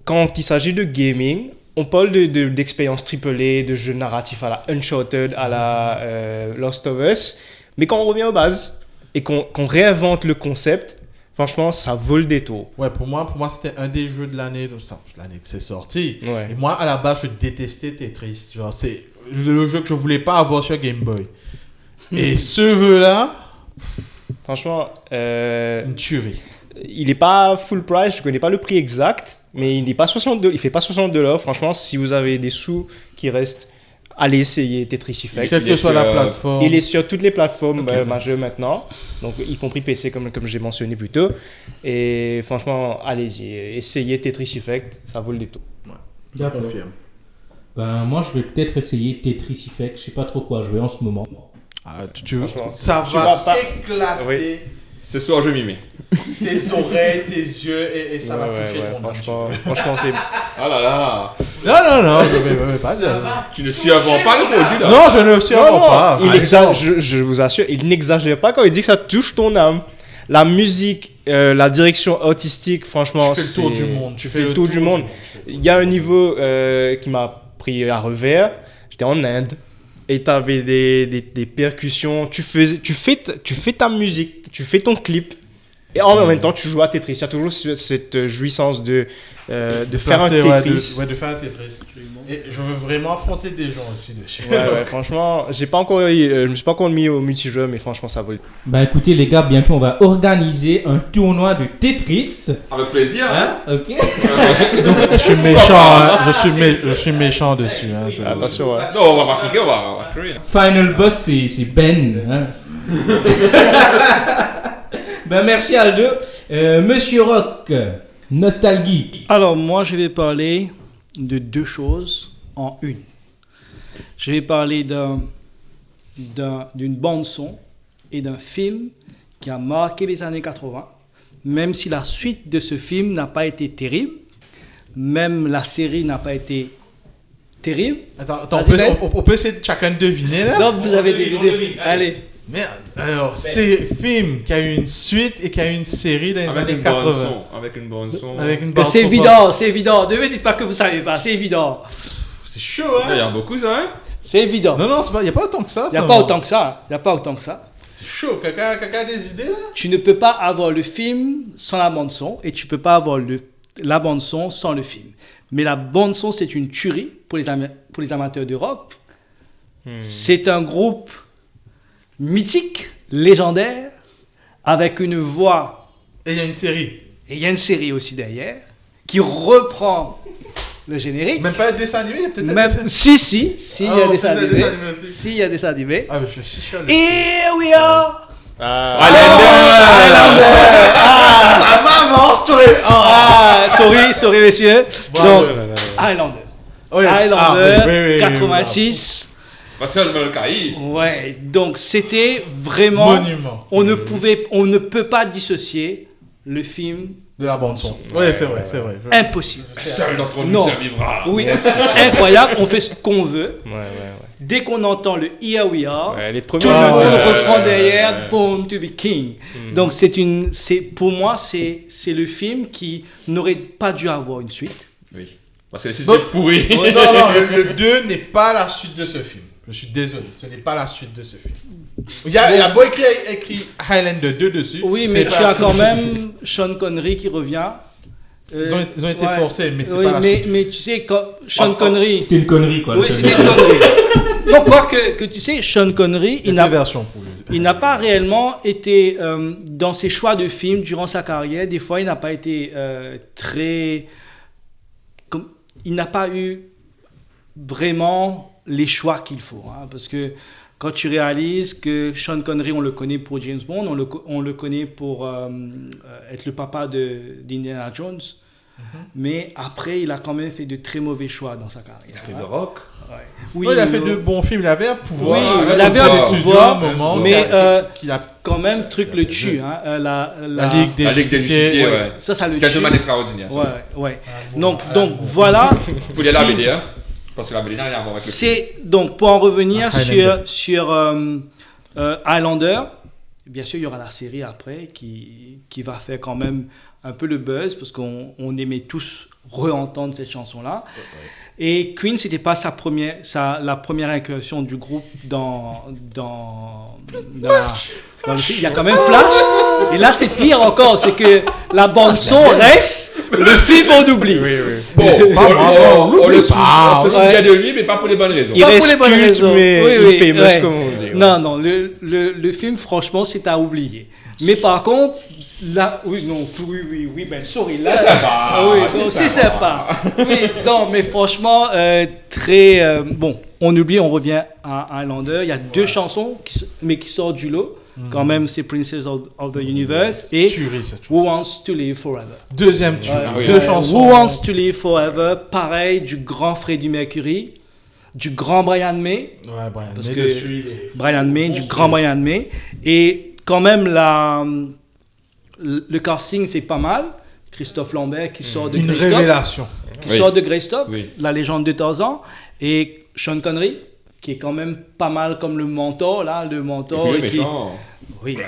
quand il s'agit de gaming, on parle d'expériences AAA, de jeux narratifs à la Uncharted, à la Last of Us. Mais quand on revient aux bases et qu'on réinvente le concept, franchement, ça vaut le détour. Ouais, pour moi c'était un des jeux de l'année que c'est sorti. Ouais. Et moi, à la base, je détestais Tetris. Genre, c'est le jeu que je voulais pas avoir sur Game Boy. Et ce jeu-là, Franchement, une tuerie. il n'est pas full price, je connais pas le prix exact, mais il fait pas $60. Franchement, si vous avez des sous qui restent, allez essayer Tetris Effect. Quelle que soit la plateforme. Il est sur toutes les plateformes majeures maintenant, donc y compris PC comme j'ai mentionné plus tôt. Et franchement, allez-y, essayez Tetris Effect, ça vaut le détour. Je D'accord. confirme. Ben, moi, je vais peut-être essayer Tetris Effect. Je sais pas trop quoi jouer en ce moment. Ah, veux, Franchement, ça tu va vas pas- éclater Oui. Ce soir, je m'y mets. tes oreilles, tes yeux et ça va toucher ton âme. franchement, c'est... Ah là là. Non, je vais pas dire. Tu ne suis avant pas le produit là. Non, je ne suis pas. je vous assure, il n'exagère pas quand il dit que ça touche ton âme. La musique, la direction artistique, franchement, Tu fais le tour du monde. Tu fais le tour du monde. Il y a un niveau qui m'a pris à revers. J'étais en Inde et tu avais des percussions. Tu fais ta musique, tu fais ton clip. Et en même temps, tu joues à Tetris. Tu as toujours cette jouissance de faire un Tetris. De faire un Tetris. Et je veux vraiment affronter des gens aussi dessus. Ouais, franchement, je me suis pas encore mis au multijoueur, mais franchement, ça vaut le coup. Ben, écoutez, les gars, bientôt, on va organiser un tournoi de Tetris. Avec plaisir. Hein? Ok. Je suis méchant, hein. Je suis méchant dessus. Hein. Attention, ouais. Non, on va pratiquer, on va créer. Final boss, c'est Ben. Hein? Ben, merci Aldo. Monsieur Rock, nostalgie. Alors, moi, je vais parler de deux choses en une. Je vais parler d'une bande-son et d'un film qui a marqué les années 80, même si la suite de ce film n'a pas été terrible, même la série n'a pas été terrible. Attends, Vas-y, Ben. on peut essayer de chacun deviner là? Donc, vous avez deviné. Allez. Merde. Alors, c'est un film qui a eu une suite et qui a eu une série dans les Avec années une bande 80. son. Avec une bande son. Avec une bande C'est son. évident, c'est évident. Ne me dites pas que vous savez pas, c'est évident. C'est chaud, Il y hein? a beaucoup ça, hein? C'est évident. Non, il n'y a pas autant que ça. Il n'y a pas autant que ça. Il n'y a pas autant que ça. C'est chaud. Quelqu'un a des idées là? Tu ne peux pas avoir le film sans la bande son et tu ne peux pas avoir la bande son sans le film. Mais la bande son, c'est une tuerie pour les amateurs de rock. C'est un groupe mythique, légendaire, avec une voix. Et il y a une série. Et il y a une série aussi derrière qui reprend le générique. Même pas un dessin animé, il y a peut-être un Même, dessin si, il y Ah, a en des plus, il y a des animés. dessins animés aussi. Si, il y a des animés. Ah, mais je suis chaud. Here we are. Ça maman, tu aurais. Ah, sorry, messieurs. Bravo. Donc, Highlander. Oh, Highlander, 86. Parce que le cahier. Ouais, donc c'était vraiment. Monument. On ne peut pas dissocier le film. De la bande son. Oui, c'est vrai. Impossible. Seul d'entre nous Non. survivra. Oui, incroyable. On fait ce qu'on veut. Ouais. Dès qu'on entend le Here We Are, Les tout premiers. le monde ouais, reprend derrière Born to be King. Donc pour moi, c'est le film qui n'aurait pas dû avoir une suite. Oui. Parce que les suites Bon. étaient pourries. Non, non, le 2 n'est pas la suite de ce film. Je suis désolé, ce n'est pas la suite de ce film. Il y a beau écrit Highlander 2 dessus. Oui, c'est mais pas tu la as suite quand du même film. Sean Connery qui revient. Ils ont été Ouais. forcés, mais c'est Oui, pas la suite. mais tu sais, quand Sean Connery. C'était une connerie, quoi. Oui, c'était une connerie. Donc, quoi que tu sais, Sean Connery, Il y a deux versions pour lui. il n'a pas réellement été dans ses choix de films durant sa carrière. Des fois, il n'a pas été très. Il n'a pas eu vraiment les choix qu'il faut. Hein, parce que quand tu réalises que Sean Connery, on le connaît pour James Bond, on le connaît pour être le papa d'Indiana Jones. Mais après, il a quand même fait de très mauvais choix dans sa carrière. Il a fait The Rock. Ouais. Oui, il a fait de bons films. Il avait un pouvoir. Oui, il avait un pouvoir, mais qu'il a quand même, truc le tue. Hein, la Ligue des La Ligue des Justiciers. Justiciers, ouais. ça le Gentleman tue. extraordinaire. ça. Ouais. Donc voilà. Vous voulez la Si- BD, hein? Parce que la BD n'a rien à voir avec le film. C'est donc pour en revenir Highlander. sur Highlander. Bien sûr, il y aura la série après qui va faire quand même un peu le buzz parce qu'on aimait tous re-entendre cette chanson-là. Et Queen, c'était pas la première incursion du groupe dans le film. Il y a quand même Flash. Et là, c'est pire encore, c'est que la bande son reste, le film on oublie. Bon, on le pas. souvient de lui, mais pas pour les bonnes raisons. Il Pas pour reste les bonnes culte, raisons. mais Oui, il oui, famous, ouais. comme on dit. Non, le film, franchement, c'est à oublier. Mais par contre, là, oui, ben sorry, là, c'est sympa. Oui, non, c'est sympa. Oui, non, mais franchement, très bon. On oublie, on revient à Highlander. Il y a deux chansons, qui sortent du lot. Quand même, c'est Princess of the Universe et Tuerie, cette chose. Who Wants to Live Forever. Deuxième tuerie. Ouais, Deux ouais. chansons. Who Wants to Live Forever, pareil, du grand Freddie Mercury, du grand Brian May. Ouais, Brian. Parce mais que dessus, il est- Brian May, du grand Brian May. Et quand même, le casting, c'est pas mal. Christophe Lambert qui sort de Une Grey Stop, révélation. Oui. sort de Grey Stop, Oui. la légende de Tarzan. Et Sean Connery, qui est quand même pas mal comme le mentor, là, le mentor. Le et qui... méchant. Oui,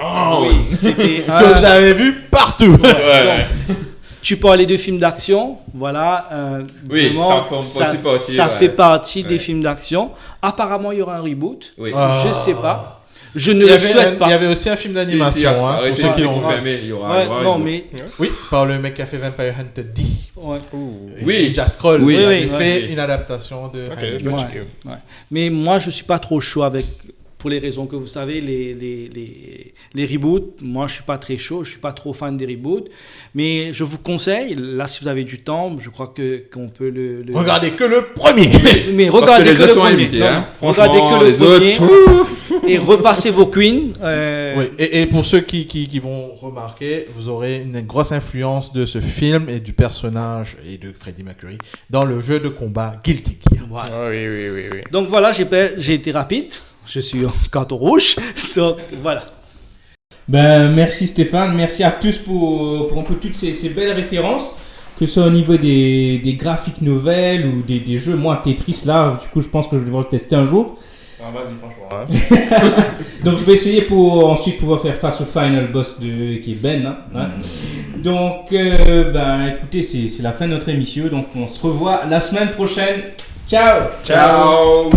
Oh, oui, c'était Que vous avez vu partout. Ouais. Tu parlais de films d'action, voilà. Oui, vraiment, ça forme partie, ça ouais. fait partie Ouais. des films d'action. Apparemment, il y aura un reboot. Oui. Ah. Je sais pas. Je ne Il y le avait souhaite pas. Il y avait aussi un film Si, d'animation, si, hein, pour c'est ceux qui l'ont vu. confirmé, il y aura. Ouais, il y aura non, une- mais Oui, par le mec qui a fait Vampire Hunter D. ouais. Oui. Et Jack Scroll. Oui, il avait oui, fait oui. une adaptation de Highlander. Ouais. Mais moi, je suis pas trop chaud avec, pour les raisons que vous savez, les reboots. Moi, je suis pas très chaud. Je suis pas trop fan des reboots. Mais je vous conseille, là, si vous avez du temps, je crois qu'on peut le. Regardez que le premier. Mais Parce regardez que les que autres le sont premier. invités, Non, hein. non. Regardez Franchement, que le les premier. autres, Et repassez vos queens. Oui, et pour ceux qui vont remarquer, vous aurez une grosse influence de ce film et du personnage et de Freddie Mercury dans le jeu de combat Guilty Gear. Voilà. Ah oui. Donc voilà, j'ai été rapide. Je suis en carton rouge. Donc voilà. Ben, merci Stéphane, merci à tous pour un peu toutes ces belles références, que ce soit au niveau des graphiques nouvelles ou des jeux. Moi, Tetris, là, du coup, je pense que je vais devoir le tester un jour. Ah, vas-y, franchement. Hein. Donc, je vais essayer pour ensuite pouvoir faire face au final boss qui est Ben. Hein. Donc, ben, écoutez, c'est la fin de notre émission. Donc, on se revoit la semaine prochaine. Ciao! ciao.